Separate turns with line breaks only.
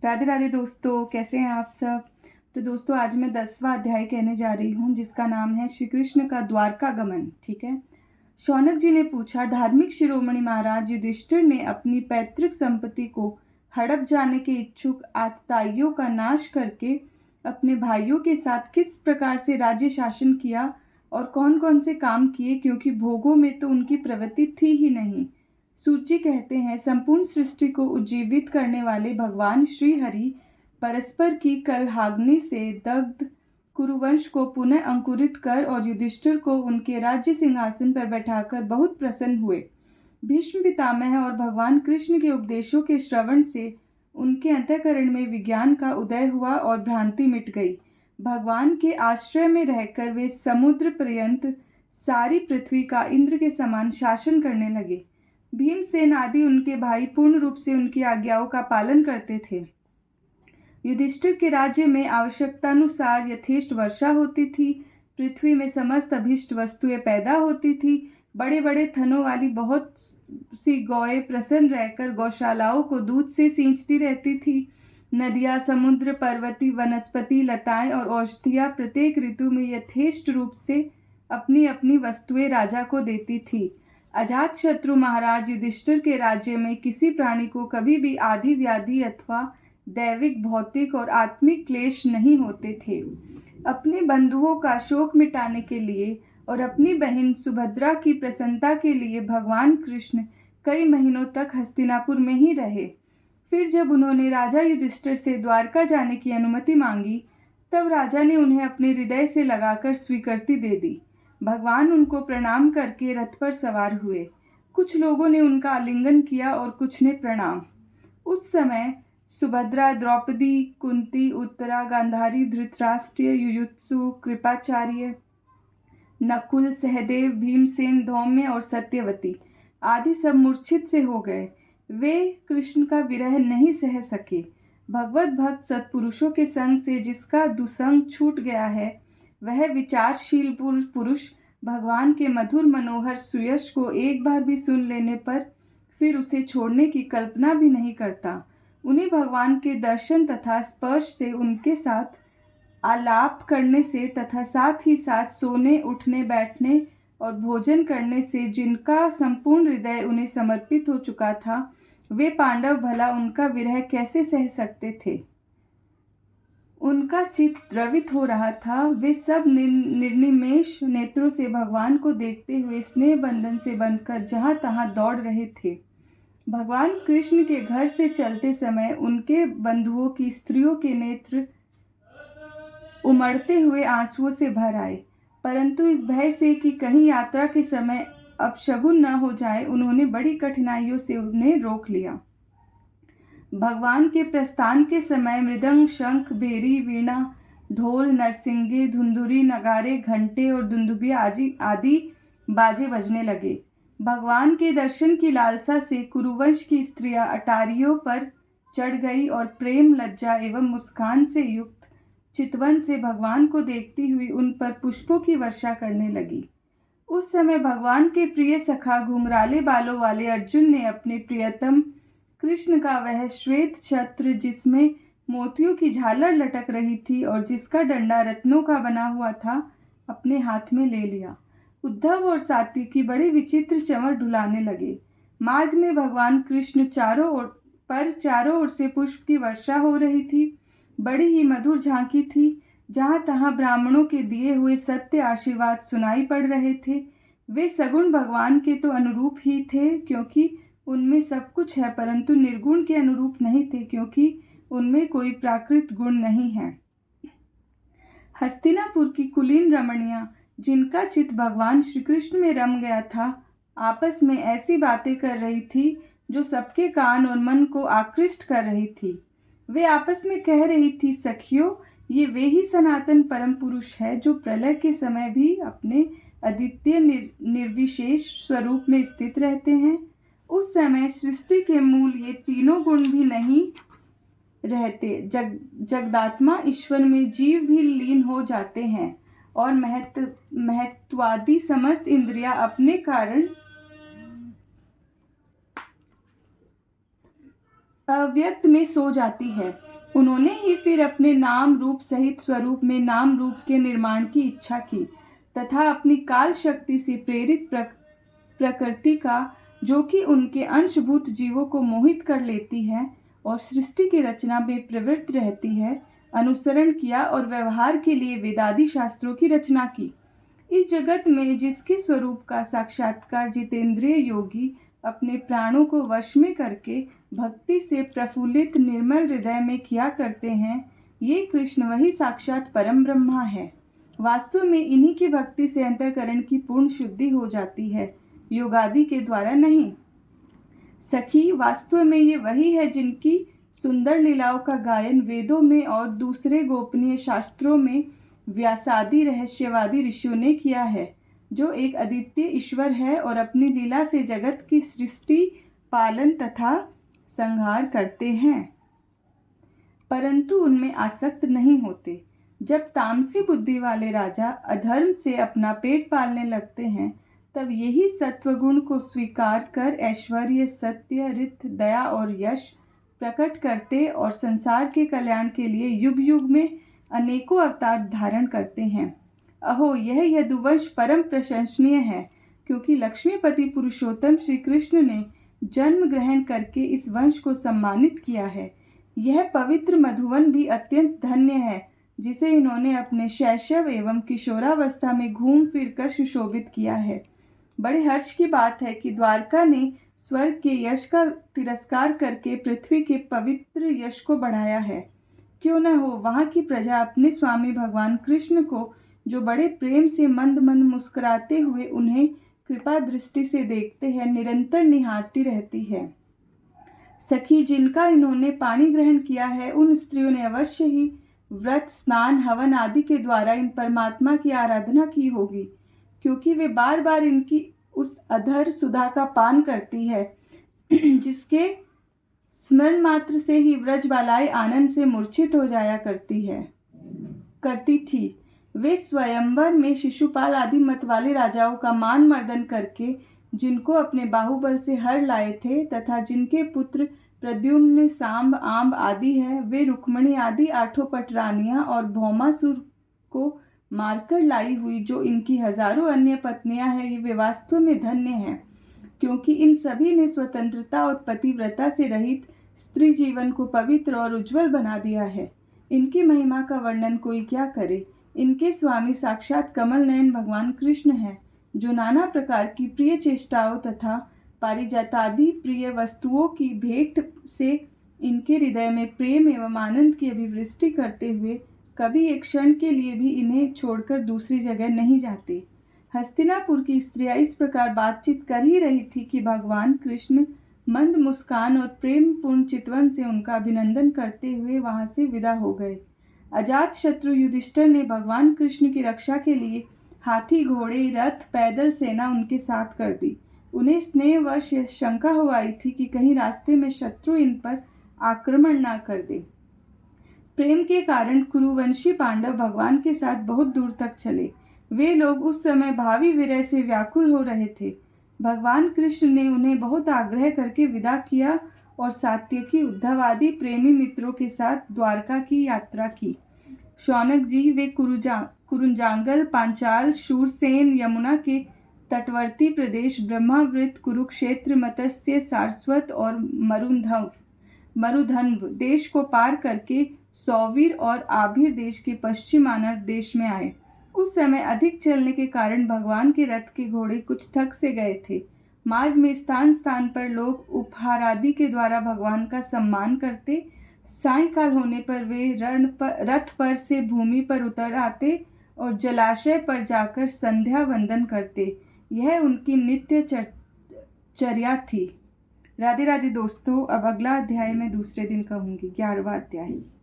राधे राधे दोस्तों, कैसे हैं आप सब। तो दोस्तों, आज मैं 10वां अध्याय कहने जा रही हूँ, जिसका नाम है श्री कृष्ण का द्वारका गमन। ठीक है। शौनक जी ने पूछा, धार्मिक शिरोमणि महाराज युधिष्ठिर ने अपनी पैतृक संपत्ति को हड़प जाने के इच्छुक आतताइयों का नाश करके अपने भाइयों के साथ किस प्रकार से राज्य शासन किया और कौन कौन से काम किए, क्योंकि भोगों में तो उनकी प्रवृत्ति थी ही नहीं। सूची कहते हैं, संपूर्ण सृष्टि को उज्जीवित करने वाले भगवान श्री हरि परस्पर की कलहाग्नि से दग्ध कुरुवंश को पुनः अंकुरित कर और युधिष्ठिर को उनके राज्य सिंहासन पर बैठाकर बहुत प्रसन्न हुए। भीष्म पितामह और भगवान कृष्ण के उपदेशों के श्रवण से उनके अंतःकरण में विज्ञान का उदय हुआ और भ्रांति मिट गई। भगवान के आश्रय में रहकर वे समुद्र पर्यंत सारी पृथ्वी का इंद्र के समान शासन करने लगे। भीमसेन आदि उनके भाई पूर्ण रूप से उनकी आज्ञाओं का पालन करते थे। युधिष्ठिर के राज्य में आवश्यकतानुसार यथेष्ट वर्षा होती थी। पृथ्वी में समस्त अभीष्ट वस्तुएं पैदा होती थी। बड़े बड़े थनों वाली बहुत सी गौएं प्रसन्न रहकर गौशालाओं को दूध से सींचती रहती थी। नदियां, समुद्र, पर्वती, वनस्पति, लताएं और औषधियां प्रत्येक ऋतु में यथेष्ट रूप से अपनी अपनी वस्तुएं राजा को देती थी। अजातशत्रु महाराज युधिष्ठिर के राज्य में किसी प्राणी को कभी भी आदि व्याधि अथवा दैविक, भौतिक और आत्मिक क्लेश नहीं होते थे। अपने बंधुओं का शोक मिटाने के लिए और अपनी बहन सुभद्रा की प्रसन्नता के लिए भगवान कृष्ण कई महीनों तक हस्तिनापुर में ही रहे। फिर जब उन्होंने राजा युधिष्ठिर से द्वारका जाने की अनुमति मांगी, तब राजा ने उन्हें अपने हृदय से लगाकर स्वीकृति दे दी। भगवान उनको प्रणाम करके रथ पर सवार हुए। कुछ लोगों ने उनका आलिंगन किया और कुछ ने प्रणाम। उस समय सुभद्रा, द्रौपदी, कुंती, उत्तरा, गांधारी, धृतराष्ट्र, युयुत्सु, कृपाचार्य, नकुल, सहदेव, भीमसेन, धौम्य और सत्यवती आदि सब मूर्छित से हो गए। वे कृष्ण का विरह नहीं सह सके। भगवत भक्त सत्पुरुषों के संग से जिसका दुसंग छूट गया है, वह विचारशील पुरुष भगवान के मधुर मनोहर सुयश को एक बार भी सुन लेने पर फिर उसे छोड़ने की कल्पना भी नहीं करता। उन्हें भगवान के दर्शन तथा स्पर्श से, उनके साथ आलाप करने से तथा साथ ही साथ सोने, उठने, बैठने और भोजन करने से जिनका संपूर्ण हृदय उन्हें समर्पित हो चुका था, वे पांडव भला उनका विरह कैसे सह सकते थे। उनका चित्त द्रवित हो रहा था। वे सब निर्निमेष नेत्रों से भगवान को देखते हुए स्नेह बंधन से बंधकर जहाँ तहाँ दौड़ रहे थे। भगवान कृष्ण के घर से चलते समय उनके बंधुओं की स्त्रियों के नेत्र उमड़ते हुए आंसुओं से भर आए, परंतु इस भय से कि कहीं यात्रा के समय अपशगुन न हो जाए, उन्होंने बड़ी कठिनाइयों से उन्हें रोक लिया। भगवान के प्रस्थान के समय मृदंग, शंख, भेरी, वीणा, ढोल, नरसिंगे, धुंधुरी, नगारे, घंटे और दुंदुभिया आदि बाजे बजने लगे। भगवान के दर्शन की लालसा से कुरुवंश की स्त्रियां अटारियों पर चढ़ गई और प्रेम, लज्जा एवं मुस्कान से युक्त चितवन से भगवान को देखती हुई उन पर पुष्पों की वर्षा करने लगी। उस समय भगवान के प्रिय सखा घुंघराले बालों वाले अर्जुन ने अपने प्रियतम कृष्ण का वह श्वेत छत्र, जिसमें मोतियों की झालर लटक रही थी और जिसका डंडा रत्नों का बना हुआ था, अपने हाथ में ले लिया। उद्धव और सात्विकी बड़े विचित्र चमर ढुलाने लगे। मार्ग में भगवान कृष्ण चारों ओर से पुष्प की वर्षा हो रही थी। बड़ी ही मधुर झांकी थी। जहाँ तहाँ ब्राह्मणों के दिए हुए सत्य आशीर्वाद सुनाई पड़ रहे थे। वे सगुण भगवान के तो अनुरूप ही थे, क्योंकि उनमें सब कुछ है, परंतु निर्गुण के अनुरूप नहीं थे, क्योंकि उनमें कोई प्राकृत गुण नहीं है। हस्तिनापुर की कुलीन रमणियां, जिनका चित्त भगवान श्री कृष्ण में रम गया था, आपस में ऐसी बातें कर रही थी जो सबके कान और मन को आकृष्ट कर रही थी। वे आपस में कह रही थी, सखियों, ये वे ही सनातन परम पुरुष है जो प्रलय के समय भी अपने अद्वितीय निर्विशेष स्वरूप में स्थित रहते हैं। उस समय सृष्टि के मूल ये तीनों गुण भी नहीं रहते। जगदात्मा ईश्वर में जीव भी लीन हो जाते हैं और महत्वादि समस्त इंद्रियां अपने कारण अव्यक्त में सो जाती है। उन्होंने ही फिर अपने नाम रूप सहित स्वरूप में नाम रूप के निर्माण की इच्छा की तथा अपनी काल शक्ति से प्रेरित प्रकृति का, जो कि उनके अंशभूत जीवों को मोहित कर लेती है और सृष्टि की रचना में प्रवृत्त रहती है, अनुसरण किया और व्यवहार के लिए वेदादि शास्त्रों की रचना की। इस जगत में जिसके स्वरूप का साक्षात्कार जितेंद्रिय योगी अपने प्राणों को वश में करके भक्ति से प्रफुल्लित निर्मल हृदय में किया करते हैं, ये कृष्ण वही साक्षात परम ब्रह्मा है। वास्तव में इन्हीं की भक्ति से अंतःकरण की पूर्ण शुद्धि हो जाती है, योगादि के द्वारा नहीं। सखी, वास्तव में ये वही है जिनकी सुंदर लीलाओं का गायन वेदों में और दूसरे गोपनीय शास्त्रों में व्यासादि रहस्यवादी ऋषियों ने किया है, जो एक अद्वितीय ईश्वर है और अपनी लीला से जगत की सृष्टि, पालन तथा संहार करते हैं, परंतु उनमें आसक्त नहीं होते। जब तामसी बुद्धि वाले राजा अधर्म से अपना पेट पालने लगते हैं, तब यही सत्वगुण को स्वीकार कर ऐश्वर्य, सत्य, रित, दया और यश प्रकट करते और संसार के कल्याण के लिए युग युग में अनेकों अवतार धारण करते हैं। अहो, यह यदुवंश परम प्रशंसनीय है, क्योंकि लक्ष्मीपति पुरुषोत्तम श्री कृष्ण ने जन्म ग्रहण करके इस वंश को सम्मानित किया है। यह पवित्र मधुवन भी अत्यंत धन्य है, जिसे इन्होंने अपने शैशव एवं किशोरावस्था में घूम फिर कर सुशोभित किया है। बड़े हर्ष की बात है कि द्वारका ने स्वर्ग के यश का तिरस्कार करके पृथ्वी के पवित्र यश को बढ़ाया है। क्यों न हो, वहाँ की प्रजा अपने स्वामी भगवान कृष्ण को, जो बड़े प्रेम से मंद मंद मुस्कुराते हुए उन्हें कृपा दृष्टि से देखते हैं, निरंतर निहारती रहती है। सखी, जिनका इन्होंने पाणी ग्रहण किया है, उन स्त्रियों ने अवश्य ही व्रत, स्नान, हवन आदि के द्वारा इन परमात्मा की आराधना की होगी, क्योंकि वे बार बार इनकी उस अधर सुधा का पान करती है, जिसके स्मरण मात्र से ही व्रजबालाएं आनंद से मूर्छित हो जाया करती थी। वे स्वयंवर में शिशुपाल आदि मत वाले राजाओं का मान मर्दन करके, जिनको अपने बाहुबल से हर लाए थे तथा जिनके पुत्र प्रद्युम्न, सांब, आंब आदि है, वे रुक्मणी आदि 8 पटरानियां और भौमासुर को मारकर लाई हुई जो इनकी हजारों अन्य पत्नियां हैं, ये वे वास्तव में धन्य हैं, क्योंकि इन सभी ने स्वतंत्रता और पतिव्रता से रहित स्त्री जीवन को पवित्र और उज्जवल बना दिया है। इनकी महिमा का वर्णन कोई क्या करे। इनके स्वामी साक्षात कमल नयन भगवान कृष्ण हैं, जो नाना प्रकार की प्रिय चेष्टाओं तथा पारिजातादि प्रिय वस्तुओं की भेंट से इनके हृदय में प्रेम एवं आनंद की अभिवृष्टि करते हुए कभी एक क्षण के लिए भी इन्हें छोड़कर दूसरी जगह नहीं जाते। हस्तिनापुर की स्त्रियां इस प्रकार बातचीत कर ही रही थी कि भगवान कृष्ण मंद मुस्कान और प्रेम पूर्ण चितवन से उनका अभिनंदन करते हुए वहां से विदा हो गए। अजात शत्रु युधिष्ठिर ने भगवान कृष्ण की रक्षा के लिए हाथी, घोड़े, रथ, पैदल सेना उनके साथ कर दी। उन्हें स्नेहवश शंका हो आई थी कि कहीं रास्ते में शत्रु इन पर आक्रमण ना कर दे। प्रेम के कारण कुरुवंशी पांडव भगवान के साथ बहुत दूर तक चले। वे लोग उस समय भावी विरह से व्याकुल हो रहे थे। भगवान कृष्ण ने उन्हें बहुत आग्रह करके विदा किया और सात्यकी, उद्धव आदि प्रेमी मित्रों के साथ द्वारका की यात्रा की। शौनक जी वे कुरुंजांगल, पांचाल, शूरसेन, यमुना के तटवर्ती प्रदेश, ब्रह्मावृत, कुरुक्षेत्र, मत्स्य, सारस्वत और मरुधन्व देश को पार करके सौवीर और आभिर देश के पश्चिमानर देश में आए। उस समय अधिक चलने के कारण भगवान के रथ के घोड़े कुछ थक से गए थे। मार्ग में स्थान स्थान पर लोग उपहार आदि के द्वारा भगवान का सम्मान करते। सायंकाल होने पर वे रथ पर से भूमि पर उतर आते और जलाशय पर जाकर संध्या वंदन करते। यह उनकी नित्य चर्या थी। राधे राधे दोस्तों, अब अगला अध्याय मैं दूसरे दिन कहूँगी, 11वां अध्याय।